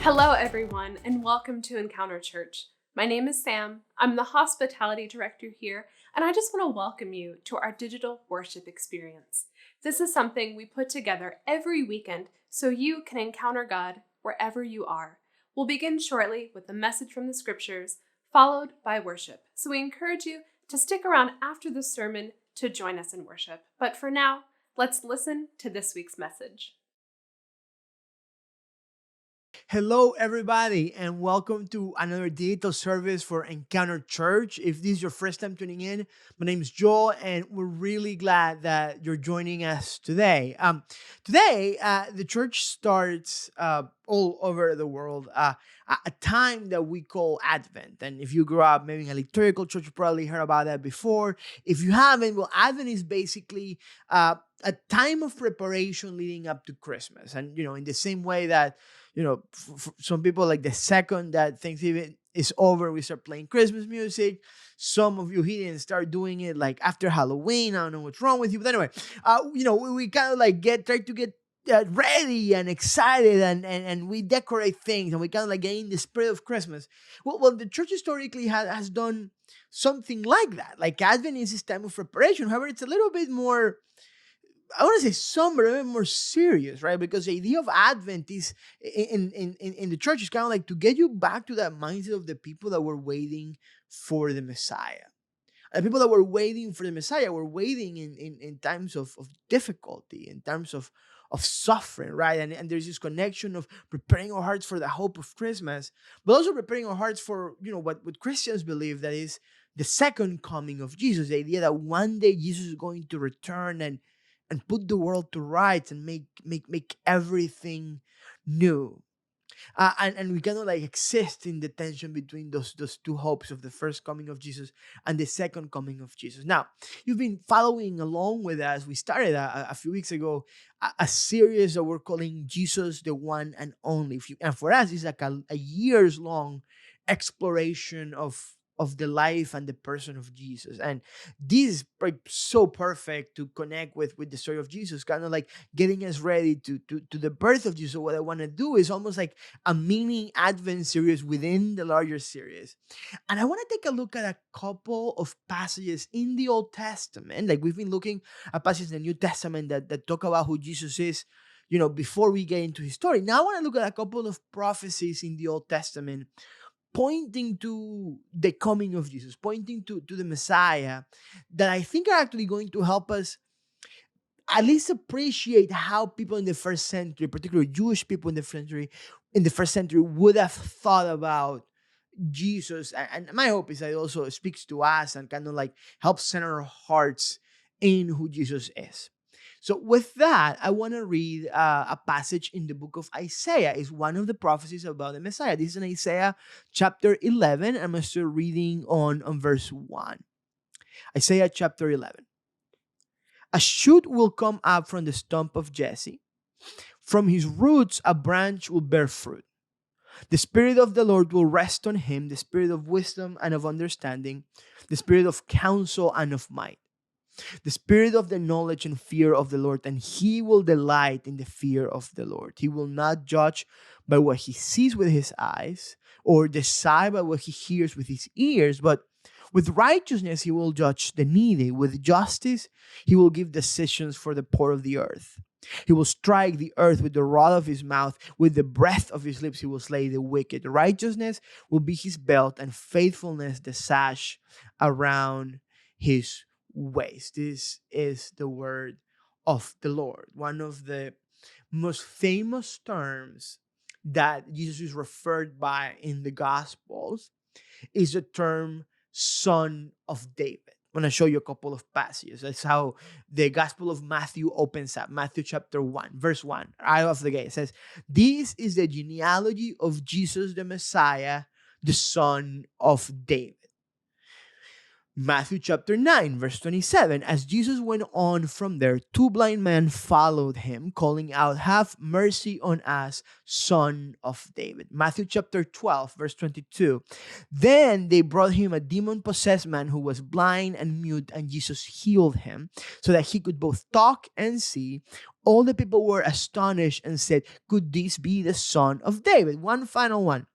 Hello, everyone, and welcome to Encounter Church. My name is Sam. I'm the hospitality director here, and I just want to welcome you to our digital worship experience. This is something we put together every weekend so you can encounter God wherever you are. We'll begin shortly with a message from the scriptures, followed by worship. So we encourage you to stick around after the sermon to join us in worship. But for now, let's listen to this week's message. Hello, everybody, and welcome to another digital service for Encounter Church. If this is your first time tuning in, my name is Joel, and we're really glad that you're joining us today. Today, the church starts all over the world a time that we call Advent. And if you grew up maybe in a liturgical church, you probably heard about that before. If you haven't, well, Advent is basically a time of preparation leading up to Christmas. And, in the same way that for some people, like the second that Thanksgiving is over, we start playing Christmas music. Some of you here didn't start doing it like after Halloween. I don't know what's wrong with you, but anyway, we kind of like try to get ready and excited, and we decorate things, and we kind of like get in the spirit of Christmas. Well, the church historically has done something like that. Like Advent is this time of preparation. However, it's a little bit more, I want to say, somber, a bit more serious, right? Because the idea of Advent is in the church is kind of like to get you back to that mindset of the people that were waiting for the Messiah. And the people that were waiting for the Messiah were waiting in times of difficulty, in times of suffering, right? And there's this connection of preparing our hearts for the hope of Christmas, but also preparing our hearts for, what Christians believe, that is the second coming of Jesus. The idea that one day Jesus is going to return and put the world to rights and make everything new. And we cannot like exist in the tension between those two hopes of the first coming of Jesus and the second coming of Jesus. Now, you've been following along with us. We started a few weeks ago a series that we're calling Jesus the One and Only. And for us, it's like a years long exploration of the life and the person of Jesus. And this is like so perfect to connect with the story of Jesus, kind of like getting us ready to the birth of Jesus. So what I want to do is almost like a mini Advent series within the larger series. And I want to take a look at a couple of passages in the Old Testament. Like we've been looking at passages in the New Testament that talk about who Jesus is, before we get into his story. Now I want to look at a couple of prophecies in the Old Testament pointing to the coming of Jesus, pointing to the Messiah, that I think are actually going to help us at least appreciate how people in the first century, particularly Jewish people in the first century, would have thought about Jesus. And my hope is that it also speaks to us and kind of like helps center our hearts in who Jesus is. So with that, I want to read a passage in the book of Isaiah. It's one of the prophecies about the Messiah. This is in Isaiah chapter 11. I'm going to start reading on verse 1. Isaiah chapter 11. A shoot will come up from the stump of Jesse. From his roots, a branch will bear fruit. The Spirit of the Lord will rest on him, the Spirit of wisdom and of understanding, the Spirit of counsel and of might, the Spirit of the knowledge and fear of the Lord, and he will delight in the fear of the Lord. He will not judge by what he sees with his eyes, or decide by what he hears with his ears, but with righteousness he will judge the needy. With justice he will give decisions for the poor of the earth. He will strike the earth with the rod of his mouth. With the breath of his lips he will slay the wicked. Righteousness will be his belt, and faithfulness the sash around his waist. This is the word of the Lord. One of the most famous terms that Jesus is referred by in the Gospels is the term Son of David. I'm going to show you a couple of passages. That's how the Gospel of Matthew opens up. Matthew chapter 1, verse 1, right off the gate. It says, "This is the genealogy of Jesus the Messiah, the son of David." Matthew chapter 9, verse 27. As Jesus went on from there, two blind men followed him, calling out, "Have mercy on us, Son of David." Matthew chapter 12, verse 22. Then they brought him a demon-possessed man who was blind and mute, and Jesus healed him so that he could both talk and see. All the people were astonished and said, "Could this be the Son of David?" One final one.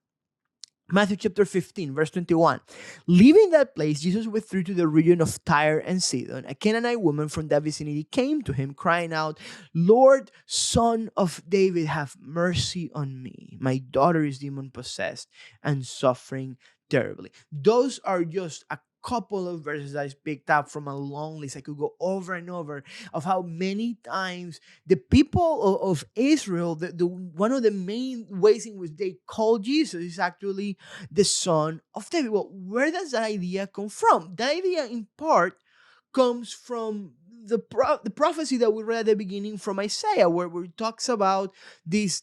Matthew chapter 15, verse 21. Leaving that place, Jesus withdrew to the region of Tyre and Sidon. A Canaanite woman from that vicinity came to him, crying out, "Lord, Son of David, have mercy on me. My daughter is demon possessed and suffering terribly." Those are just a couple of verses I picked up from a long list. I could go over and over of how many times the people of Israel, the one of the main ways in which they call Jesus is actually the Son of David. Well, where does that idea come from? That idea, in part, comes from the prophecy that we read at the beginning from Isaiah, where it talks about this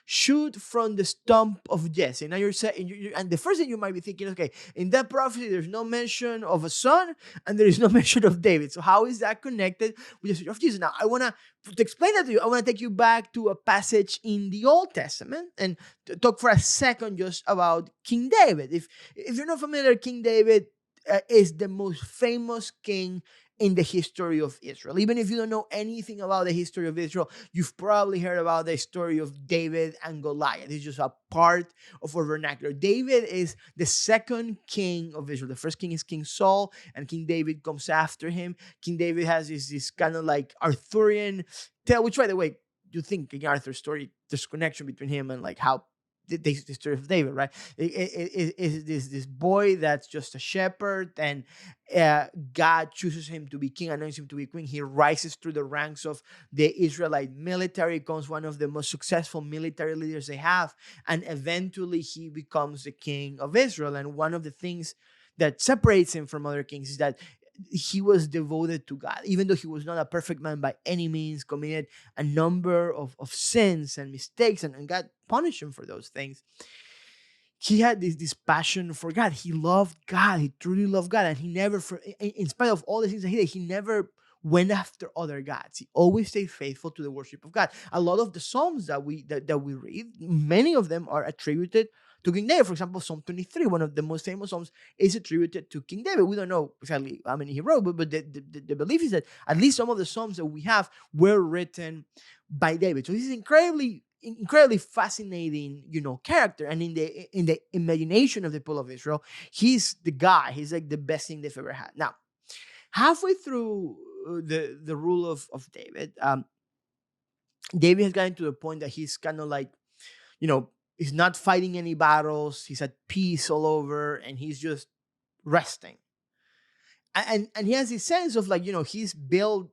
shoot from the stump of Jesse. Now you're saying, and the first thing you might be thinking, okay, in that prophecy, there's no mention of a son, and there is no mention of David. So how is that connected with the story of Jesus? Now I want to explain that to you. I want to take you back to a passage in the Old Testament and talk for a second just about King David. If you're not familiar, King David is the most famous king in the history of Israel. Even if you don't know anything about the history of Israel, you've probably heard about the story of David and Goliath. It's just a part of our vernacular. David is the second king of Israel. The first king is King Saul, and King David comes after him. King David has this kind of like Arthurian tale, which, by the way, you think King Arthur's story, there's connection between him and like how the story of David, right? It is this boy that's just a shepherd, and God chooses him to be king, anoints him to be queen. He rises through the ranks of the Israelite military, becomes one of the most successful military leaders they have, and eventually he becomes the king of Israel. And one of the things that separates him from other kings is that he was devoted to God. Even though he was not a perfect man by any means, committed a number of sins and mistakes, and God punished him for those things. He had this passion for God. He loved God. He truly loved God. And he never, in spite of all the things that he did, he never went after other gods. He always stayed faithful to the worship of God. A lot of the Psalms that we read, many of them are attributed to King David. For example, Psalm 23, one of the most famous Psalms, is attributed to King David. We don't know exactly how many he wrote, but the belief is that at least some of the Psalms that we have were written by David. So this is incredibly fascinating, character. And in the imagination of the people of Israel, he's the guy. He's like the best thing they've ever had. Now, halfway through the rule of David, David has gotten to the point that he's kind of like, he's not fighting any battles. He's at peace all over, and he's just resting. And he has this sense of like, he's built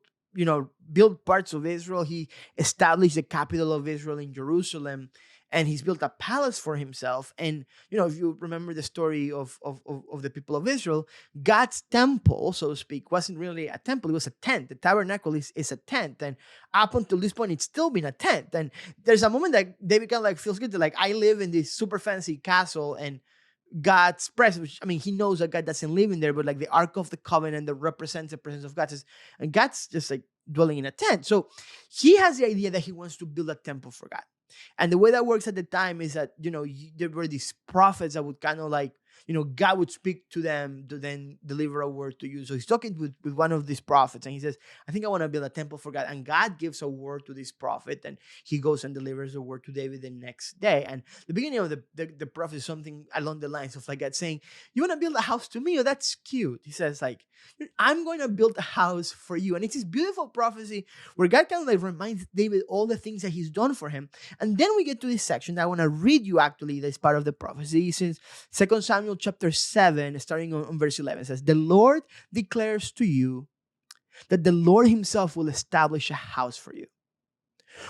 parts of Israel. He established the capital of Israel in Jerusalem, and he's built a palace for himself. And, if you remember the story of the people of Israel, God's temple, so to speak, wasn't really a temple. It was a tent. The tabernacle is a tent. And up until this point, it's still been a tent. And there's a moment that David kind of like feels good. Like, I live in this super fancy castle, and God's presence, which, I mean, he knows that God doesn't live in there, but like the Ark of the Covenant that represents the presence of God, and God's just like dwelling in a tent. So he has the idea that he wants to build a temple for God. And the way that works at the time is that, there were these prophets that would kind of like, God would speak to them to then deliver a word to you. So he's talking with one of these prophets, and he says, I think I want to build a temple for God. And God gives a word to this prophet, and he goes and delivers the word to David the next day. And the beginning of the prophet is something along the lines of like God saying, you want to build a house to me? Oh, that's cute. He says like, I'm going to build a house for you. And it's this beautiful prophecy where God kind of like reminds David all the things that he's done for him. And then we get to this section that I want to read you actually, that's part of the prophecy. Since 2 Samuel chapter 7, starting on verse 11, says, the Lord declares to you that the Lord himself will establish a house for you.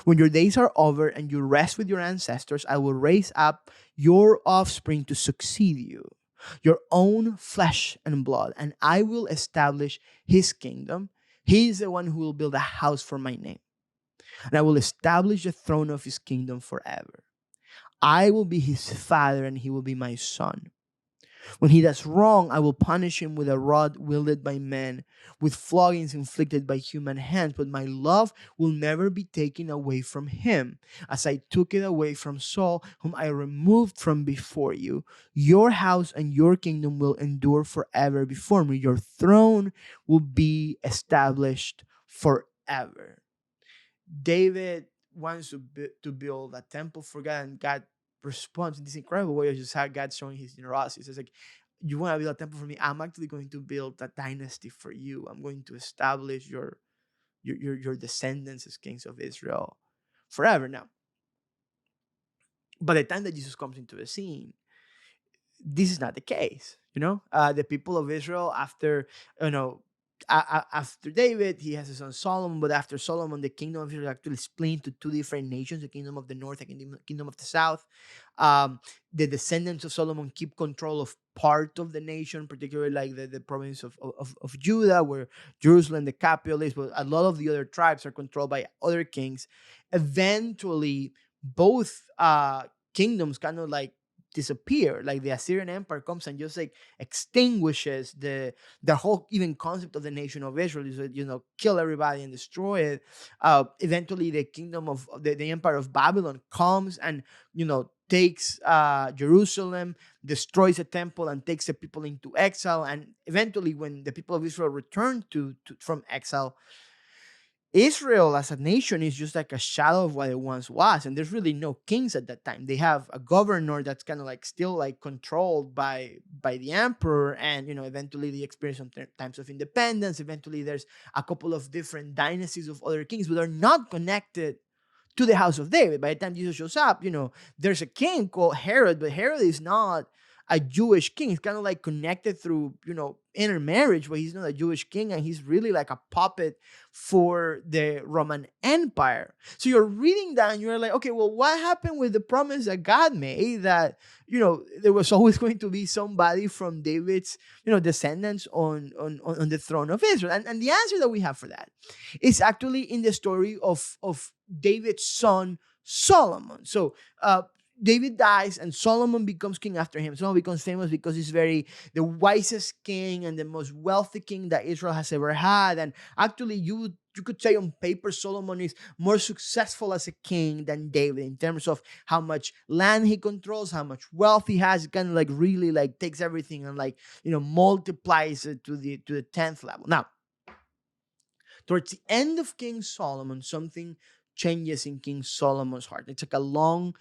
When your days are over and you rest with your ancestors, I will raise up your offspring to succeed you, your own flesh and blood, and I will establish his kingdom. He is the one who will build a house for my name, and I will establish the throne of his kingdom forever. I will be his father, and he will be my son. When he does wrong, I will punish him with a rod wielded by men, with floggings inflicted by human hands, but my love will never be taken away from him, as I took it away from Saul, whom I removed from before you. Your house and your kingdom will endure forever before me. Your throne will be established forever. David wants to build a temple for God, and God responds in this incredible way of just how God showing his generosity. It's like, you want to build a temple for me? I'm actually going to build a dynasty for you. I'm going to establish your descendants as kings of Israel forever. Now, by the time that Jesus comes into the scene, this is not the case. The people of Israel, after you know after David, he has his son Solomon, but after Solomon, the kingdom of Israel actually split into two different nations: the kingdom of the north and kingdom of the south. um, the descendants of Solomon keep control of part of the nation, particularly like the province of Judah, where Jerusalem, the capital, is, but a lot of the other tribes are controlled by other kings. Eventually, both kingdoms kind of like disappear. Like the Assyrian Empire comes and just like extinguishes the whole even concept of the nation of Israel. Is kill everybody and destroy it. Eventually, the kingdom of the empire of Babylon comes and takes Jerusalem, destroys the temple, and takes the people into exile. And eventually, when the people of Israel return from exile, Israel as a nation is just like a shadow of what it once was, and there's really no kings at that time. They have a governor that's kind of like still like controlled by the emperor, and eventually they experience some times of independence. Eventually, there's a couple of different dynasties of other kings, but they're not connected to the house of David. By the time Jesus shows up, there's a king called Herod, but Herod is not a Jewish king. He's kind of like connected through, intermarriage, but he's not a Jewish king, and he's really like a puppet for the Roman Empire. So you're reading that and you're like, okay, well, what happened with the promise that God made that, there was always going to be somebody from David's, descendants on the throne of Israel? And the answer that we have for that is actually in the story of David's son Solomon. So David dies and Solomon becomes king after him. Solomon becomes famous because he's the wisest king and the most wealthy king that Israel has ever had. And actually, you could say on paper, Solomon is more successful as a king than David in terms of how much land he controls, how much wealth he has. It kind of like really like takes everything and like, multiplies it to the 10th level. Now, towards the end of King Solomon, something changes in King Solomon's heart. It's like a long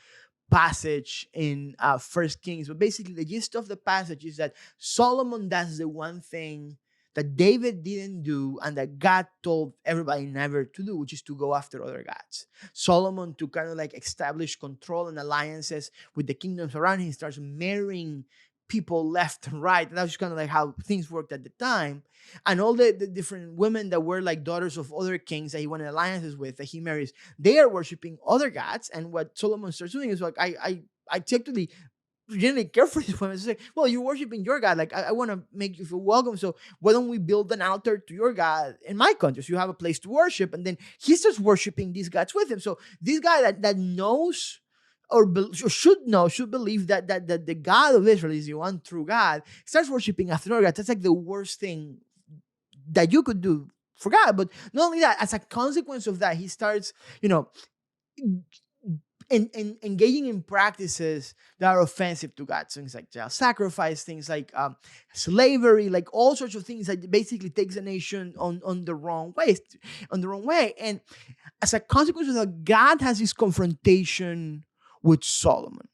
passage in First Kings, but basically the gist of the passage is that Solomon does the one thing that David didn't do and that God told everybody never to do, which is to go after other gods. Solomon, to kind of like establish control and alliances with the kingdoms around him, starts marrying people left and right. And that was kind of like how things worked at the time. And all the different women that were like daughters of other kings that he wanted alliances with, that he marries, they are worshiping other gods. And what Solomon starts doing is like, I actually really care for these women. It's like, well, you're worshiping your God. Like, I want to make you feel welcome. So why don't we build an altar to your God in my country? So you have a place to worship. And then he starts worshiping these gods with him. So this guy that knows or should believe that the God of Israel is the one true God, starts worshiping after other gods. That's like the worst thing that you could do for God. But not only that, as a consequence of that, he starts, engaging in practices that are offensive to God. Things like child sacrifice, things like slavery, like all sorts of things that basically takes a nation on the wrong way. And as a consequence of that, God has this confrontation with Solomon.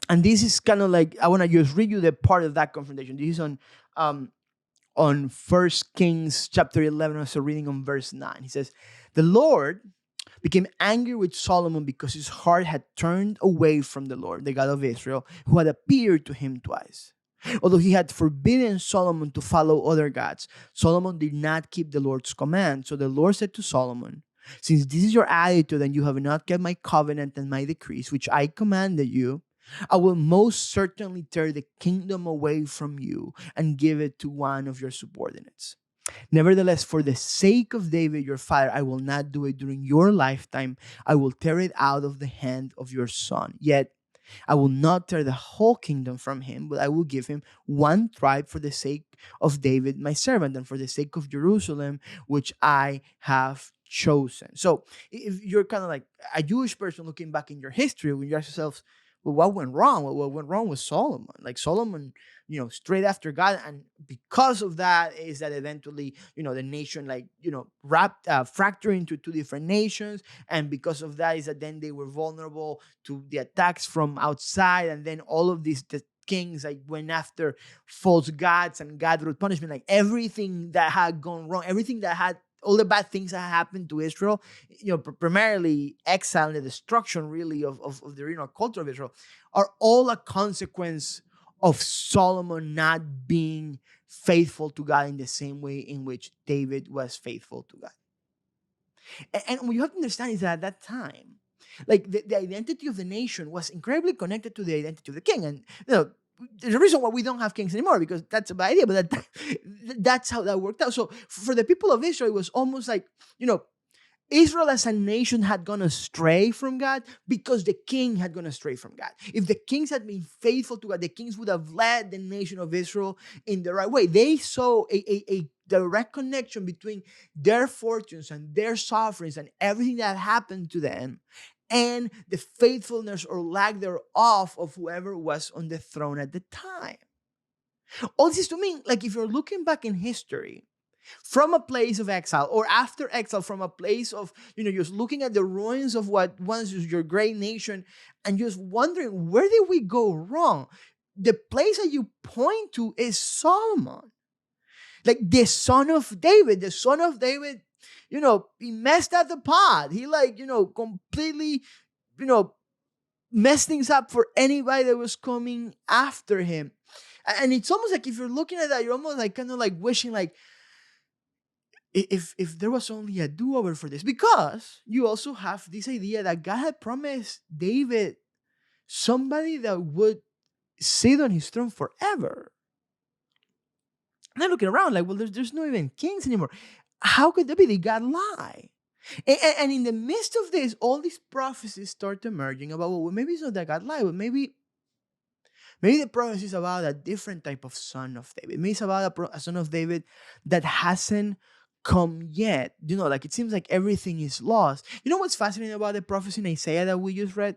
And this is kind of like, I want to just read you the part of that confrontation. This is on 1 Kings chapter 11, also reading on verse 9. He says, the Lord became angry with Solomon because his heart had turned away from the Lord, the God of Israel, who had appeared to him twice. Although he had forbidden Solomon to follow other gods, Solomon did not keep the Lord's command. So the Lord said to Solomon, since this is your attitude and you have not kept my covenant and my decrees, which I commanded you, I will most certainly tear the kingdom away from you and give it to one of your subordinates. Nevertheless, for the sake of David your father, I will not do it during your lifetime. I will tear it out of the hand of your son. Yet I will not tear the whole kingdom from him, but I will give him one tribe for the sake of David, my servant, and for the sake of Jerusalem, which I have chosen. So if you're kind of like a Jewish person looking back in your history, when you ask yourselves, well, what went wrong? Well, what went wrong with Solomon? Like Solomon, straight after God, and because of that is that eventually, the nation, like, wrapped, fractured into two different nations, and because of that is that then they were vulnerable to the attacks from outside, and then all of these the kings like went after false gods, and God wrote punishment, like everything that had gone wrong, everything that had all the bad things that happened to Israel, primarily exile and the destruction really of the original culture of Israel, are all a consequence of Solomon not being faithful to God in the same way in which David was faithful to God. And what you have to understand is that at that time, like the identity of the nation was incredibly connected to the identity of the king. And there's a reason why we don't have kings anymore, because that's a bad idea, but that's how that worked out. So for the people of Israel, it was almost like, Israel as a nation had gone astray from God because the king had gone astray from God. If the kings had been faithful to God, the kings would have led the nation of Israel in the right way. They saw a direct connection between their fortunes and their sufferings and everything that happened to them and the faithfulness or lack thereof of whoever was on the throne at the time. All this is to mean, like, if you're looking back in history, from a place of exile or after exile, from a place of, just looking at the ruins of what once was your great nation and just wondering, where did we go wrong? The place that you point to is Solomon. Like the son of David, he messed up the pot. He completely, messed things up for anybody that was coming after him. And it's almost like, if you're looking at that, you're almost like kind of like wishing like, if there was only a do-over for this, because you also have this idea that God had promised David somebody that would sit on his throne forever. And I'm looking around like, well, there's no even kings anymore. How could that be? Did God lie? And in the midst of this, all these prophecies start emerging about, well, maybe it's not that God lied, but maybe the prophecy is about a different type of son of David. Maybe it's about a son of David that hasn't come yet. Like it seems like everything is lost. You know what's fascinating about the prophecy in Isaiah that we just read?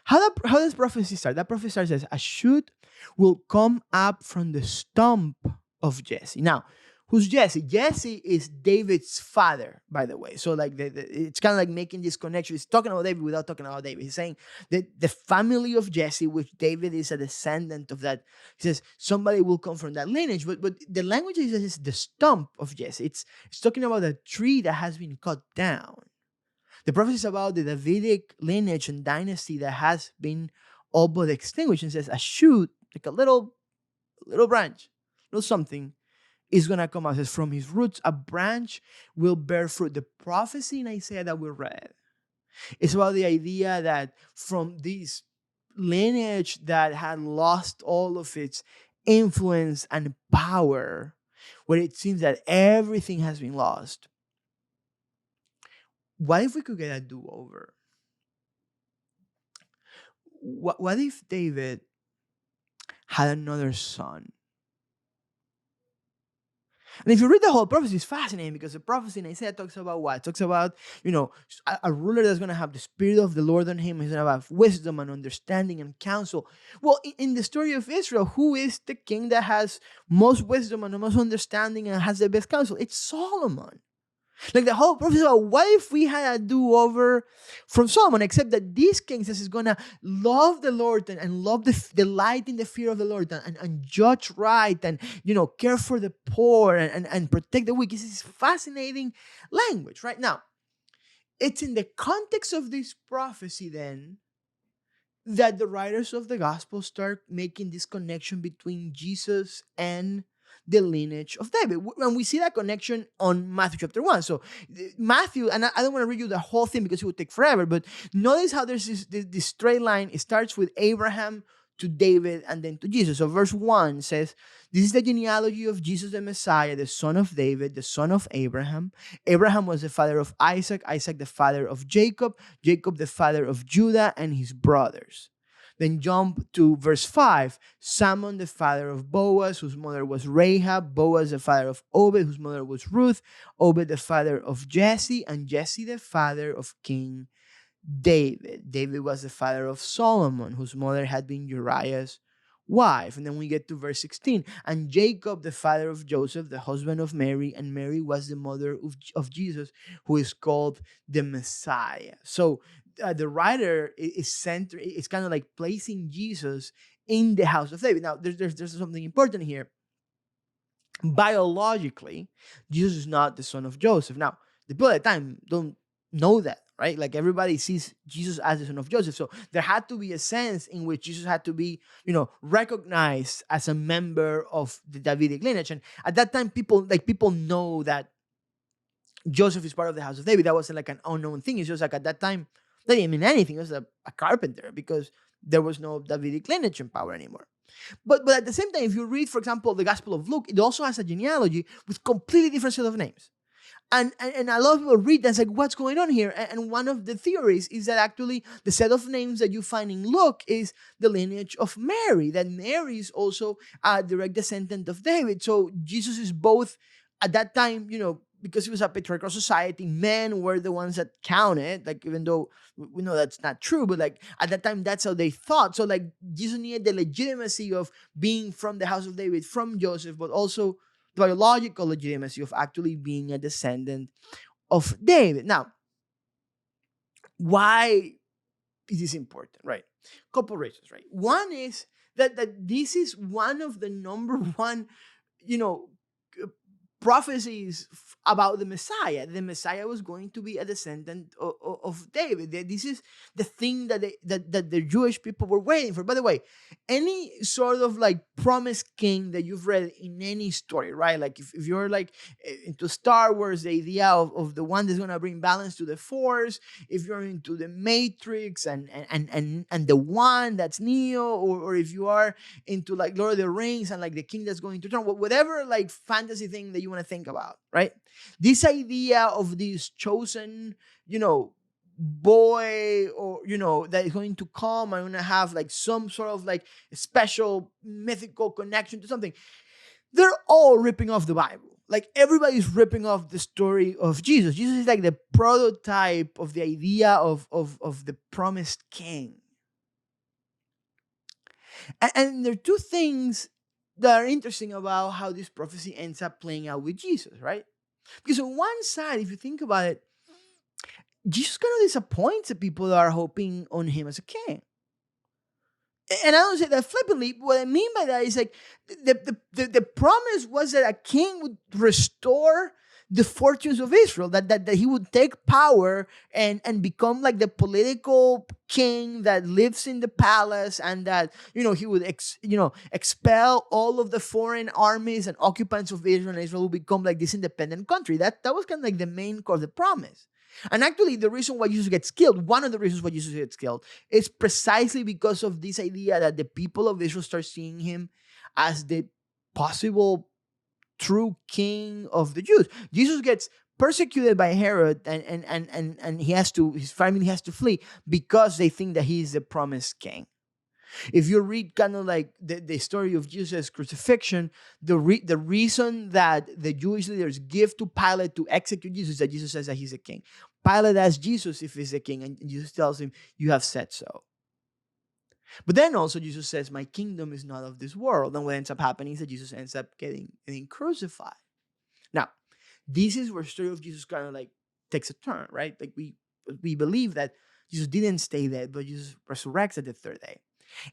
How does prophecy start? That prophecy starts as, a shoot will come up from the stump of Jesse. Now, who's Jesse? Jesse is David's father, by the way. So like it's kind of like making this connection. He's talking about David without talking about David. He's saying that the family of Jesse, which David is a descendant of that, he says somebody will come from that lineage. But the language is the stump of Jesse. It's talking about a tree that has been cut down. The prophecy is about the Davidic lineage and dynasty that has been all but extinguished. And says a shoot, like a little branch, little something, is going to come out. It says, from his roots, a branch will bear fruit. The prophecy in Isaiah that we read is about the idea that from this lineage that had lost all of its influence and power, where it seems that everything has been lost, what if we could get a do-over? What if David had another son? And if you read the whole prophecy, it's fascinating, because the prophecy in Isaiah talks about what? It talks about, a ruler that's going to have the Spirit of the Lord on him. He's going to have wisdom and understanding and counsel. Well, in the story of Israel, who is the king that has most wisdom and the most understanding and has the best counsel? It's Solomon. Like the whole prophecy about, what if we had a do-over from Solomon, except that this king says he's going to love the Lord and love the delight in the fear of the Lord and judge right and, care for the poor and protect the weak. This is fascinating language. Right now, it's in the context of this prophecy then that the writers of the gospel start making this connection between Jesus and the lineage of David. And we see that connection on Matthew chapter 1. So Matthew, and I don't want to read you the whole thing because it would take forever, but notice how there's this straight line. It starts with Abraham to David and then to Jesus. So verse 1 says, this is the genealogy of Jesus the Messiah, the son of David, the son of Abraham. Abraham was the father of Isaac, Isaac the father of Jacob, Jacob the father of Judah and his brothers. Then jump to verse 5. Salmon, the father of Boaz, whose mother was Rahab. Boaz, the father of Obed, whose mother was Ruth. Obed, the father of Jesse. And Jesse, the father of King David. David was the father of Solomon, whose mother had been Uriah's wife. And then we get to verse 16. And Jacob, the father of Joseph, the husband of Mary, and Mary was the mother of Jesus, who is called the Messiah. So the writer is kind of like placing Jesus in the house of David. Now, there's something important here. Biologically, Jesus is not the son of Joseph. Now, the people at the time don't know that, right? Like everybody sees Jesus as the son of Joseph. So there had to be a sense in which Jesus had to be, recognized as a member of the Davidic lineage. And at that time, people know that Joseph is part of the house of David. That wasn't like an unknown thing. It's just like at that time, that didn't mean anything. It was a carpenter because there was no Davidic lineage in power anymore. But at the same time, if you read, for example, the Gospel of Luke, it also has a genealogy with completely different set of names. And a lot of people read that's like, what's going on here? And one of the theories is that actually the set of names that you find in Luke is the lineage of Mary, that Mary is also a direct descendant of David. So Jesus is both, at that time, because it was a patriarchal society, men were the ones that counted, like, even though we know that's not true, but like at that time, that's how they thought. So like Jesus needed the legitimacy of being from the house of David, from Joseph, but also the biological legitimacy of actually being a descendant of David. Now, why is this important, right? Couple reasons, right? One is that this is one of the number one, prophecies about the Messiah. The Messiah was going to be a descendant of David. This is the thing that the Jewish people were waiting for. By the way, any sort of like promised king that you've read in any story, right? Like if you're like into Star Wars, the idea of the one that's going to bring balance to the Force, if you're into the Matrix and the one that's Neo, or if you are into like Lord of the Rings and like the king that's going to turn, whatever like fantasy thing that you want to think about, right? This idea of this chosen, boy, or that is going to come and going to have like some sort of like special mythical connection to something, they're all ripping off the Bible. Like everybody's ripping off the story of Jesus. Jesus is like the prototype of the idea of the promised king. And there are two things that are interesting about how this prophecy ends up playing out with Jesus, right? Because on one side, if you think about it, Jesus kind of disappoints the people that are hoping on him as a king. And I don't say that flippantly. What I mean by that is like the promise was that a king would restore the fortunes of Israel, that he would take power and become like the political king that lives in the palace, and that he would expel all of the foreign armies and occupants of Israel, and Israel would become like this independent country. That was kind of like the main core of the promise. And actually, the reason why Jesus gets killed, one of the reasons why Jesus gets killed, is precisely because of this idea that the people of Israel start seeing him as the possible true king of the Jews. Jesus gets persecuted by Herod, and his family has to flee because they think that he is the promised king. If you read kind of like the story of Jesus' crucifixion, the reason that the Jewish leaders give to Pilate to execute Jesus is that Jesus says that he's a king. Pilate asks Jesus if he's a king, and Jesus tells him, "You have said so." But then also Jesus says, "My kingdom is not of this world." And what ends up happening is that Jesus ends up getting crucified. Now, this is where the story of Jesus kind of like takes a turn, right? Like we believe that Jesus didn't stay dead, but Jesus resurrects at the third day.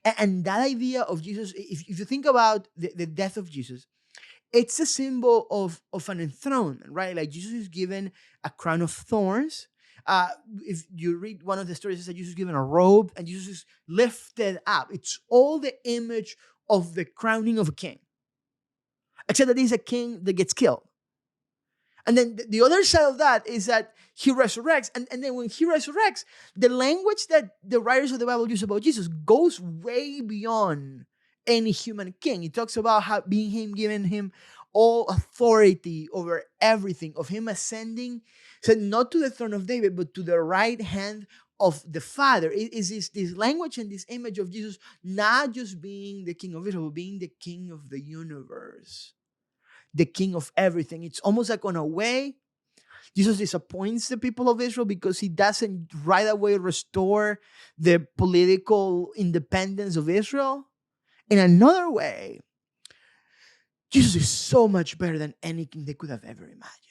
And that idea of Jesus, if you think about the death of Jesus, it's a symbol of an enthronement, right? Like Jesus is given a crown of thorns. If you read one of the stories, it says Jesus is given a robe and Jesus is lifted up. It's all the image of the crowning of a king, except that he's a king that gets killed. And then the other side of that is that he resurrects. And then when he resurrects, the language that the writers of the Bible use about Jesus goes way beyond any human king. He talks about how giving him all authority over everything, of him ascending, said not to the throne of David, but to the right hand of the Father. It is this language and this image of Jesus not just being the King of Israel, but being the King of the universe, the King of everything. It's almost like, on a way, Jesus disappoints the people of Israel because he doesn't right away restore the political independence of Israel. In another way, Jesus is so much better than anything they could have ever imagined.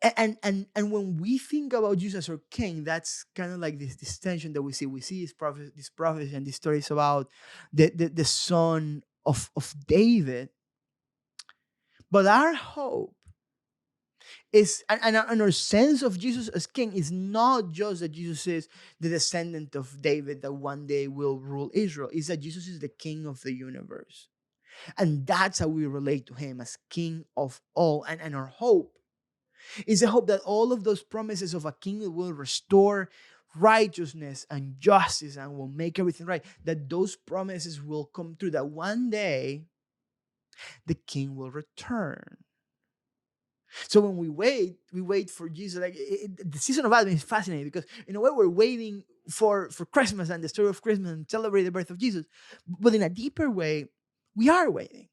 And when we think about Jesus as our king, that's kind of like this tension that we see. We see this prophecy and these stories about the son of David. But our hope is, and our sense of Jesus as king is not just that Jesus is the descendant of David that one day will rule Israel. It's that Jesus is the king of the universe. And that's how we relate to him as king of all. And our hope is the hope that all of those promises of a king that will restore righteousness and justice and will make everything right, that those promises will come true, that one day the king will return. So when we wait for Jesus. Like the season of Advent is fascinating because in a way we're waiting for Christmas and the story of Christmas and celebrate the birth of Jesus. But in a deeper way, we are waiting.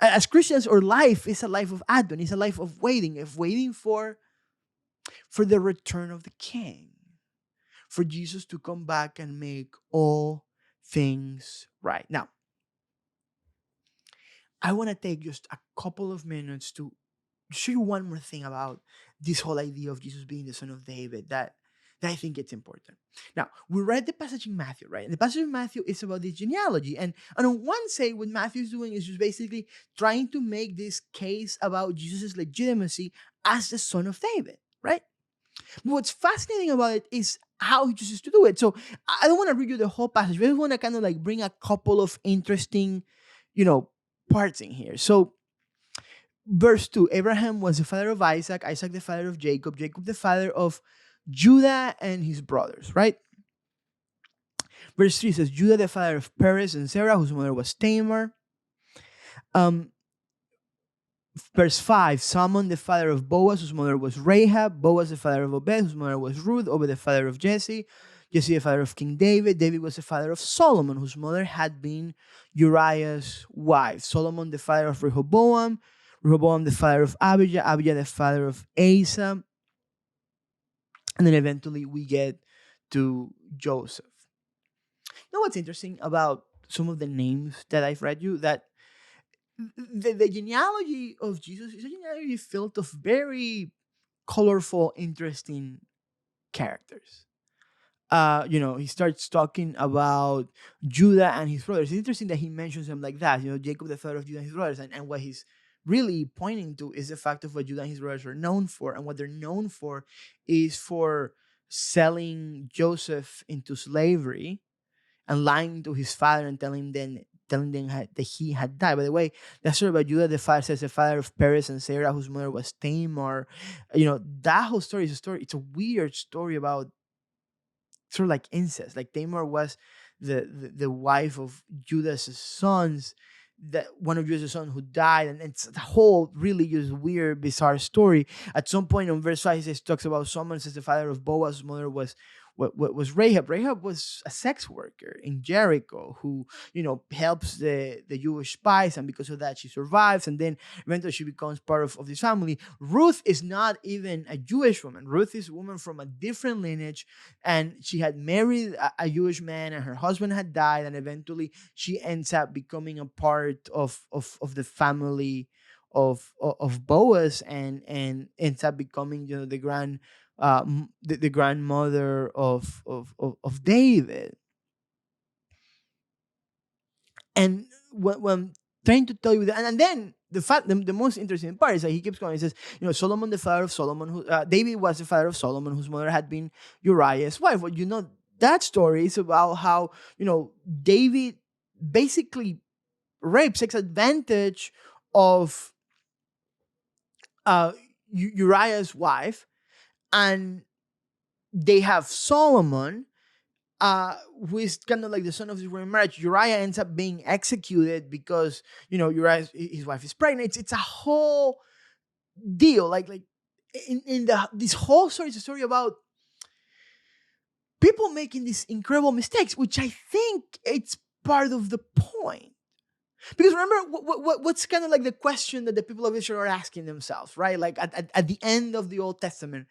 As Christians, our life is a life of Advent. It's a life of waiting for the return of the King, for Jesus to come back and make all things right. Now, I want to take just a couple of minutes to show you one more thing about this whole idea of Jesus being the son of David that I think it's important. Now, we read the passage in Matthew, right? And the passage in Matthew is about this genealogy. And on one side, what Matthew is doing is just basically trying to make this case about Jesus' legitimacy as the son of David, right? But what's fascinating about it is how he chooses to do it. So I don't want to read you the whole passage. I just want to kind of like bring a couple of interesting, parts in here. So verse 2, Abraham was the father of Isaac, Isaac the father of Jacob, Jacob the father of Judah and his brothers, right? Verse 3 says, Judah the father of Perez and Sarah, whose mother was Tamar. Verse 5, Solomon the father of Boaz, whose mother was Rahab, Boaz the father of Obed, whose mother was Ruth, Obed the father of Jesse, Jesse the father of King David, David was the father of Solomon, whose mother had been Uriah's wife, Solomon the father of Rehoboam, Rehoboam the father of Abijah, Abijah the father of Asa, and then eventually we get to Joseph. You know what's interesting about some of the names that I've read you? That the genealogy of Jesus is a genealogy filled of very colorful, interesting characters. He starts talking about Judah and his brothers. It's interesting that he mentions them like that. Jacob, the father of Judah and his brothers. And what he's really pointing to is the fact of what Judah and his brothers are known for. And what they're known for is for selling Joseph into slavery and lying to his father and telling them that he had died. By the way, that story about Judah, the father says the father of Perez and Sarah, whose mother was Tamar. That whole story is a story. It's a weird story about sort of like incest. Like Tamar was the wife of Judah's sons, that one of Judah's sons who died, and it's a whole really just weird, bizarre story. At some point in verse 5, he talks about someone says the father of Boaz, whose mother was Rahab. Rahab was a sex worker in Jericho who, helps the Jewish spies, and because of that she survives, and then eventually she becomes part of this family. Ruth is not even a Jewish woman. Ruth is a woman from a different lineage, and she had married a Jewish man, and her husband had died, and eventually she ends up becoming a part of the family of Boaz, and ends up becoming the grandmother of David. And when trying to tell you that, and then the most interesting part is that he keeps going. He says, Solomon the father of Solomon, who David was the father of Solomon, whose mother had been Uriah's wife. Well, that story is about how David basically takes advantage of Uriah's wife, and they have Solomon, who is kind of like the son of his marriage. Uriah ends up being executed because Uriah, his wife, is pregnant. It's a whole deal. Like in this whole story is a story about people making these incredible mistakes, which I think it's part of the point. Because remember, what's kind of like the question that the people of Israel are asking themselves, right? Like at the end of the Old Testament,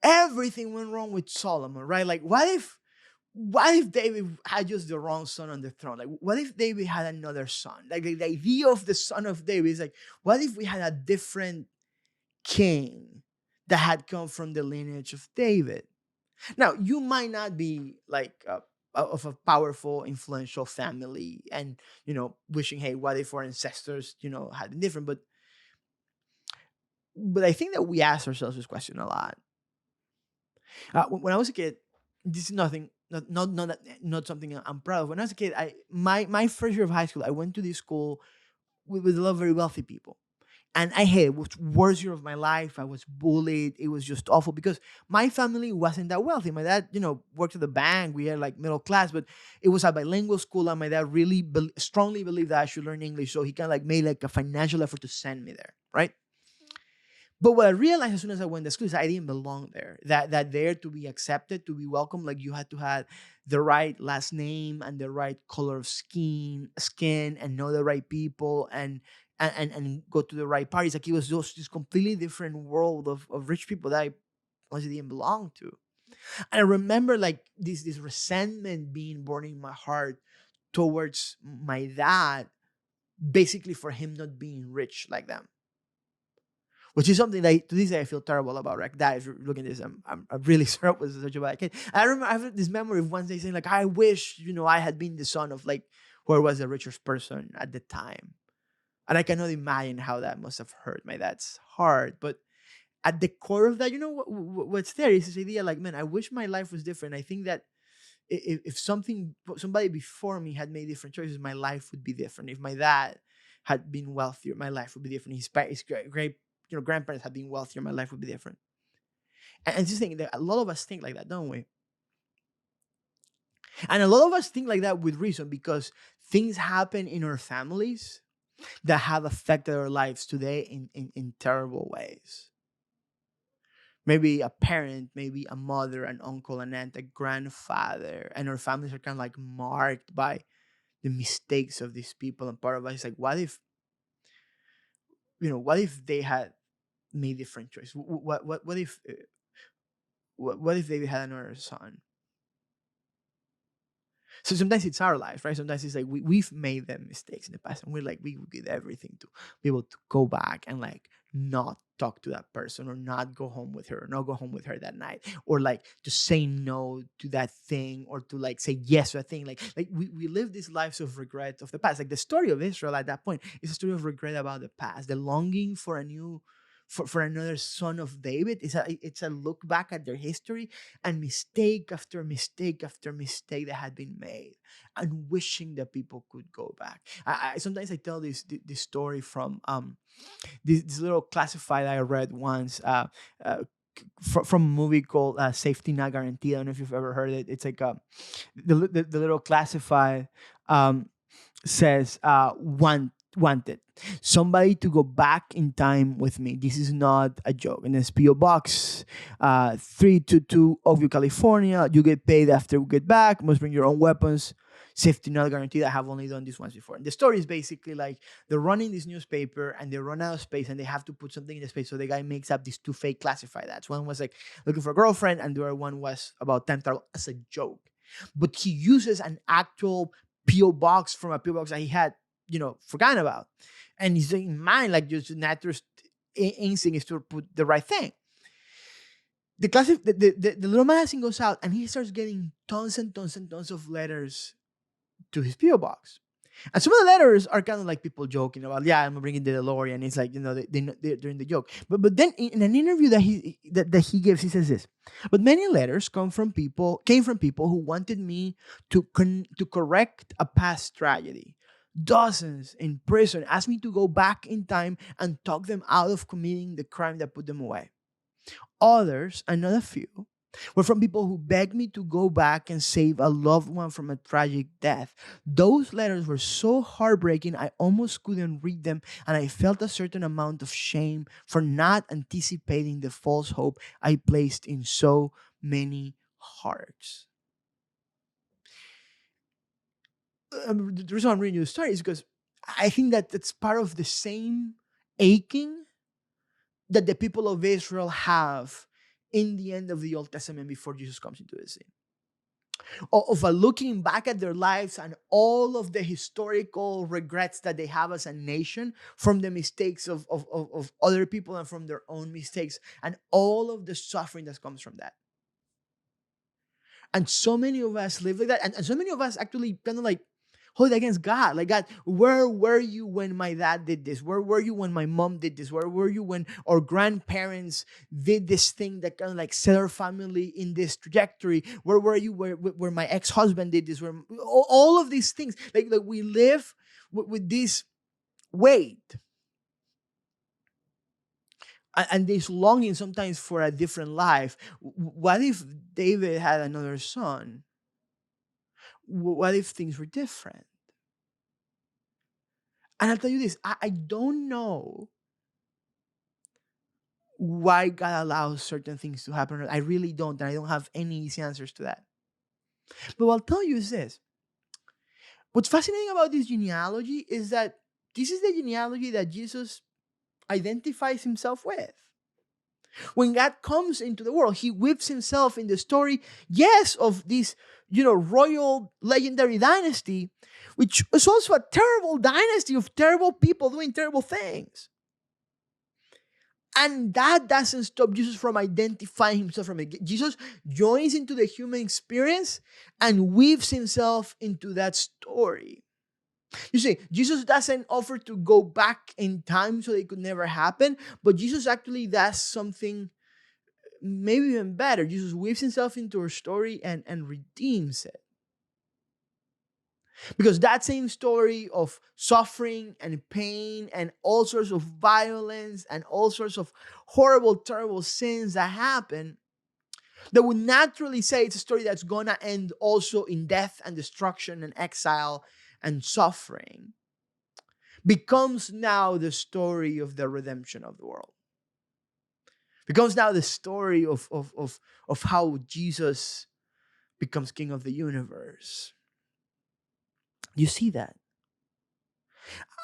everything went wrong with Solomon, right? Like, what if David had just the wrong son on the throne? Like, what if David had another son? Like, the idea of the son of David is like, what if we had a different king that had come from the lineage of David? Now, you might not be like of a powerful, influential family and, wishing, hey, what if our ancestors, had been different? But I think that we ask ourselves this question a lot. When I was a kid, this is nothing, not something I'm proud of. When I was a kid, my first year of high school, I went to this school with a lot of very wealthy people. And I hated it. It was the worst year of my life. I was bullied. It was just awful because my family wasn't that wealthy. My dad, worked at the bank. We had like middle class, but it was a bilingual school. And my dad really strongly believed that I should learn English. So he kind of like made like a financial effort to send me there, right? But what I realized as soon as I went to school is I didn't belong there. That there to be accepted, to be welcome, like you had to have the right last name and the right color of skin, and know the right people and go to the right parties. Like it was just this completely different world of rich people that I honestly didn't belong to. And I remember like this resentment being born in my heart towards my dad, basically for him not being rich like them, which is something that to this day I feel terrible about. Like that, if you're looking at this, I'm really sorry I was such a bad kid. I remember I have this memory of one day saying like, I wish I had been the son of like whoever was the richest person at the time, and I cannot imagine how that must have hurt my dad's heart. But at the core of that, what's there is this idea like, man, I wish my life was different. I think that if somebody before me had made different choices, my life would be different. If my dad had been wealthier, my life would be different. His great grandparents had been wealthier, my life would be different. And just think that a lot of us think like that, don't we? And a lot of us think like that with reason, because things happen in our families that have affected our lives today in terrible ways. Maybe a parent, maybe a mother, an uncle, an aunt, a grandfather, and our families are kind of like marked by the mistakes of these people. And part of us is like, what if they had made different choice? What if they had another son? So sometimes it's our life, right? Sometimes it's like we've made them mistakes in the past, and we did everything to be able to go back and like not talk to that person, or not go home with her, or not go home with her that night, or like to say no to that thing, or to like say yes to a thing. Like we live these lives of regret of the past. Like the story of Israel at that point is a story of regret about the past, the longing for a new for another son of David. It's a look back at their history, and mistake after mistake after mistake that had been made, and wishing that people could go back. I sometimes I tell this story from this little classified I read once, from a movie called Safety Not Guaranteed. I don't know if you've ever heard it. It's like the little classified says, wanted somebody to go back in time with me. This is not a joke. In this PO Box 322 Oakville, California. You get paid after we get back. Must bring your own weapons. Safety not guaranteed. I have only done this once before. And the story is basically like they're running this newspaper and they run out of space, and they have to put something in the space. So the guy makes up these two fake classified ads. One was like looking for a girlfriend, and the other one was about time travel as a joke. But he uses an actual PO box from a PO box that he had, forgotten about. And he's in mind, like, just natural instinct is to put the right thing. The little magazine goes out, and he starts getting tons and tons and tons of letters to his PO box. And some of the letters are kind of like people joking about, yeah, I'm bringing the DeLorean. It's like, they're in the joke. But then in an interview that he gives, he says this: but many letters came from people who wanted me to correct a past tragedy. Dozens in prison asked me to go back in time and talk them out of committing the crime that put them away. Others, and not a few, were from people who begged me to go back and save a loved one from a tragic death. Those letters were so heartbreaking, I almost couldn't read them, and I felt a certain amount of shame for not anticipating the false hope I placed in so many hearts. the reason I'm reading you the story is because I think that it's part of the same aching that the people of Israel have in the end of the Old Testament before Jesus comes into the scene. Of looking back at their lives and all of the historical regrets that they have as a nation from the mistakes of other people and from their own mistakes and all of the suffering that comes from that. And so many of us live like that. And so many of us actually kind of like hold it against God. Like, God, where were you when my dad did this? Where were you when my mom did this? Where were you when our grandparents did this thing that kind of like set our family in this trajectory? Where were you where my ex-husband did this? Where all of these things, like we live with this weight and this longing sometimes for a different life. What if David had another son? What if things were different? And I'll tell you this, I don't know why God allows certain things to happen. I really don't, and I don't have any easy answers to that. But what I'll tell you is this. What's fascinating about this genealogy is that this is the genealogy that Jesus identifies himself with. When God comes into the world, he weaves himself in the story, yes, of this, royal legendary dynasty, which is also a terrible dynasty of terrible people doing terrible things. And that doesn't stop Jesus from identifying himself from it. Jesus joins into the human experience and weaves himself into that story. You see, Jesus doesn't offer to go back in time so it could never happen, but Jesus actually does something maybe even better. Jesus weaves himself into our story and redeems it. Because that same story of suffering and pain and all sorts of violence and all sorts of horrible, terrible sins that happen, that would naturally say it's a story that's going to end also in death and destruction and exile and suffering, becomes now the story of the redemption of the world. Becomes now the story of how Jesus becomes king of the universe. You see that?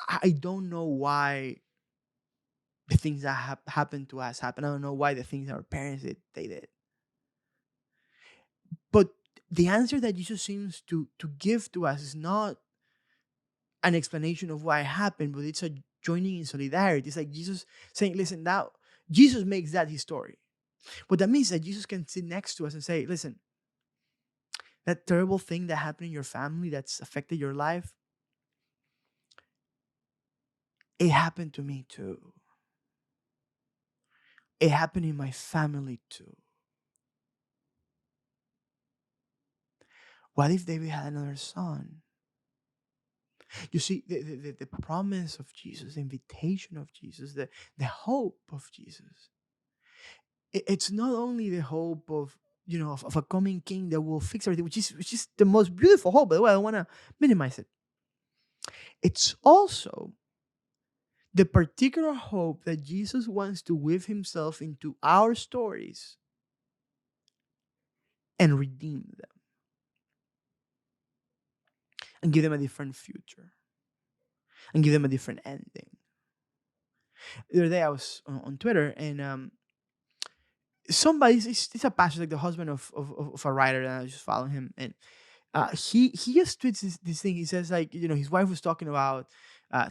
I don't know why the things that happened to us happen. I don't know why the things our parents did, they did. But the answer that Jesus seems to give to us is not an explanation of why it happened, but it's a joining in solidarity. It's like Jesus saying, listen, now Jesus makes that his story. But that means that Jesus can sit next to us and say, listen, that terrible thing that happened in your family that's affected your life, it happened to me too. It happened in my family too. What if David had another son? You see, the promise of Jesus, the invitation of Jesus, the hope of Jesus. It's not only the hope of, of a coming king that will fix everything, which is the most beautiful hope. By the way, I don't want to minimize it. It's also the particular hope that Jesus wants to weave himself into our stories and redeem them and give them a different future and give them a different ending. The other day I was on Twitter and somebody, it's a pastor, like the husband of a writer, and I was just following him, and he just tweets this thing. He says, like, his wife was talking about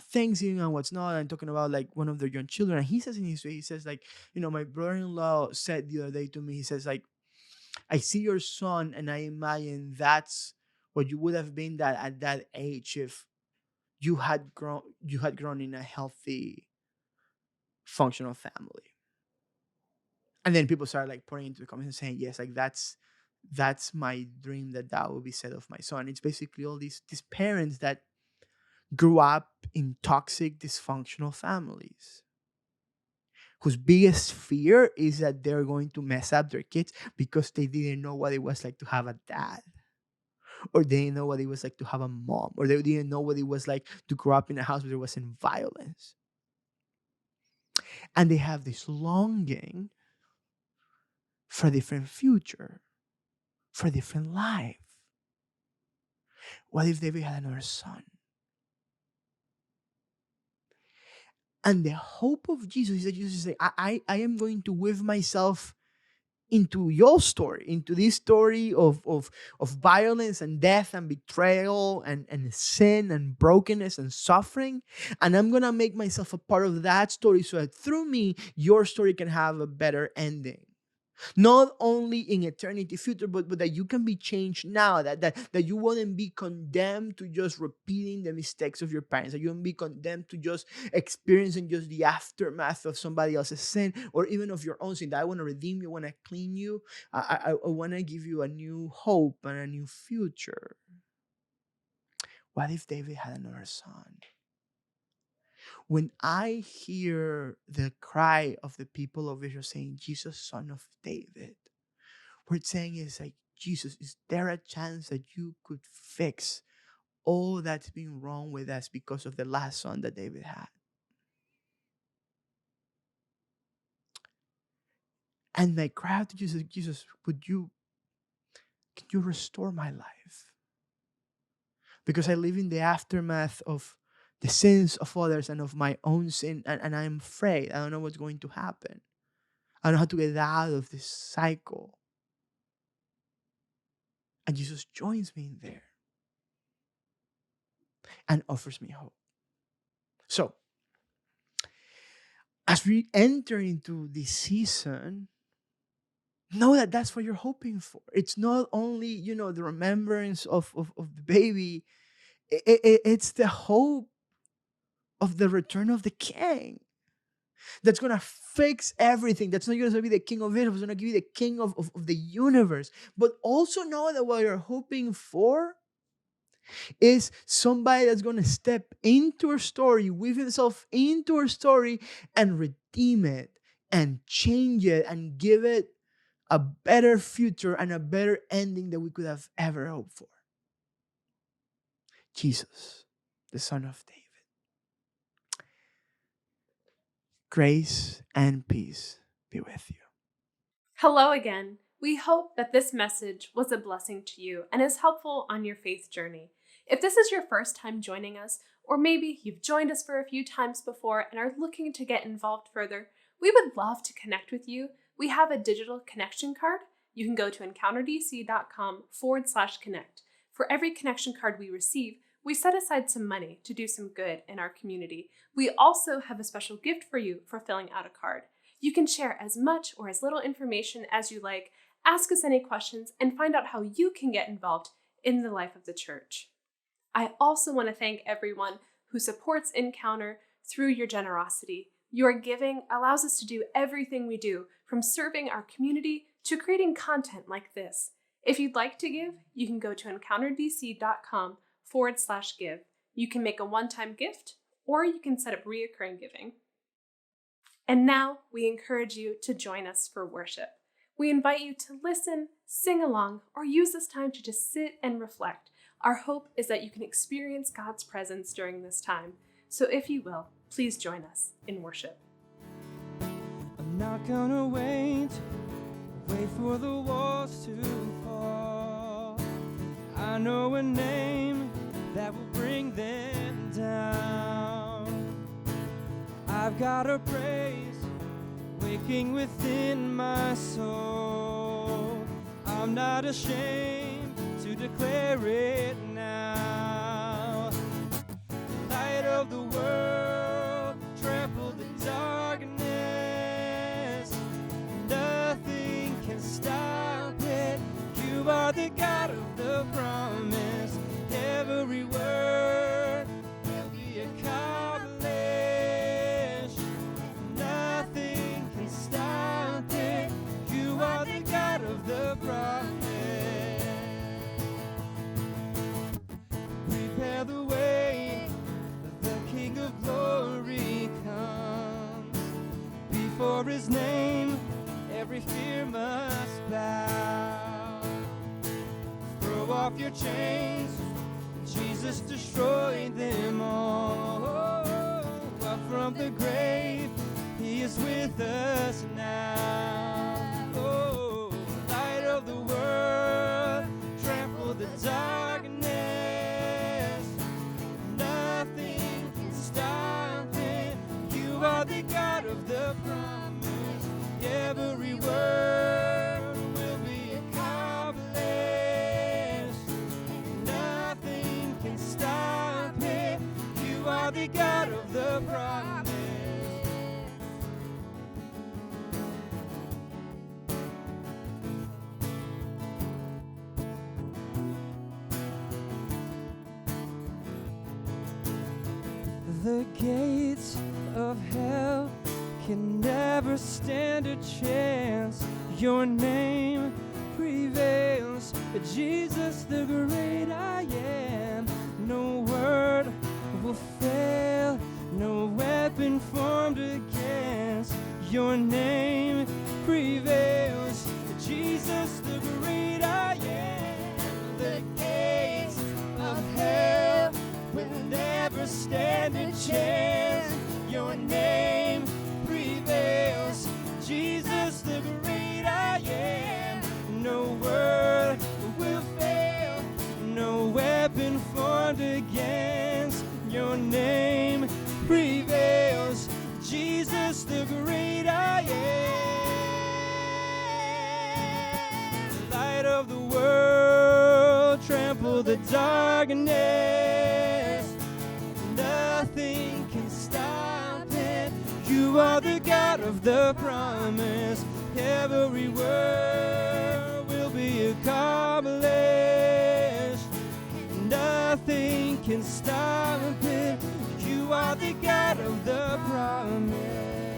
Thanksgiving and what's not, and talking about like one of their young children, and he says in his tweet, he says like, my brother-in-law said the other day to me, he says like, I see your son and I imagine that's what you would have been that at that age if you had grown in a healthy, functional family. And then people start like pouring into the comments and saying, yes, like that's my dream, that will be said of my son. It's basically all these parents that grew up in toxic, dysfunctional families whose biggest fear is that they're going to mess up their kids because they didn't know what it was like to have a dad, or they didn't know what it was like to have a mom, or they didn't know what it was like to grow up in a house where there wasn't violence. And they have this longing for a different future, for a different life. What if David had another son? And the hope of Jesus is that Jesus is saying, I am going to weave myself into your story, into this story of violence and death and betrayal and sin and brokenness and suffering. And I'm going to make myself a part of that story so that through me, your story can have a better ending. Not only in eternity future, but that you can be changed now, that you wouldn't be condemned to just repeating the mistakes of your parents, that you wouldn't be condemned to just experiencing just the aftermath of somebody else's sin or even of your own sin. That I want to redeem you, I want to clean you, I want to give you a new hope and a new future. What if David had another son? When I hear the cry of the people of Israel saying, Jesus, son of David, what it's saying is like, Jesus, is there a chance that you could fix all that's been wrong with us because of the last son that David had? And my cry out to Jesus, Jesus, can you restore my life? Because I live in the aftermath of the sins of others and of my own sin, and I'm afraid. I don't know what's going to happen. I don't know how to get out of this cycle. And Jesus joins me in there and offers me hope. So, as we enter into this season, know that that's what you're hoping for. It's not only, the remembrance of the baby. It's the hope of the return of the king that's going to fix everything. That's not going to be the king of Israel. It's going to give you the king of the universe. But also know that what you're hoping for is somebody that's going to step into our story, weave himself into our story and redeem it and change it and give it a better future and a better ending than we could have ever hoped for. Jesus, the Son of David. Grace and peace be with you. Hello again. We hope that this message was a blessing to you and is helpful on your faith journey. If this is your first time joining us, or maybe you've joined us for a few times before and are looking to get involved further, we would love to connect with you. We have a digital connection card. You can go to encounterdc.com/connect. For every connection card we receive, we set aside some money to do some good in our community. We also have a special gift for you for filling out a card. You can share as much or as little information as you like, ask us any questions, and find out how you can get involved in the life of the church. I also want to thank everyone who supports Encounter through your generosity. Your giving allows us to do everything we do, from serving our community to creating content like this. If you'd like to give, you can go to encounterdc.com/give. You can make a one-time gift, or you can set up recurring giving. And now we encourage you to join us for worship. We invite you to listen, sing along, or use this time to just sit and reflect. Our hope is that you can experience God's presence during this time. So if you will, please join us in worship. I'm not gonna wait for the walls to fall. I know a name that will bring them down. I've got a praise waking within my soul. I'm not ashamed to declare it now. Light of the world, trample the darkness. Nothing can stop it. You are the God of the promise. Every word will be accomplished. Nothing can stop it. You are the God of the promise. Prepare the way, the King of glory comes. Before his name, every fear must bow. Throw off your chains, Jesus destroyed them all. Up from the grave, he is with us now. Oh, light of the world, trample the darkness. are the God of the promise. The gates of hell can never stand a chance. Your name prevails, Jesus the great I am. No word will fail, no weapon formed against your name prevails, Jesus the great I am. The gates of hell will never stand a chance. Your name prevails, Jesus the great I am. No word will fail, no weapon formed against your name prevails, Jesus the great I am. Light of the world, trample the darkness. Nothing can stop it. You are the God of the promise. Every word will be accomplished. Nothing can stop it. You are the God of the promise.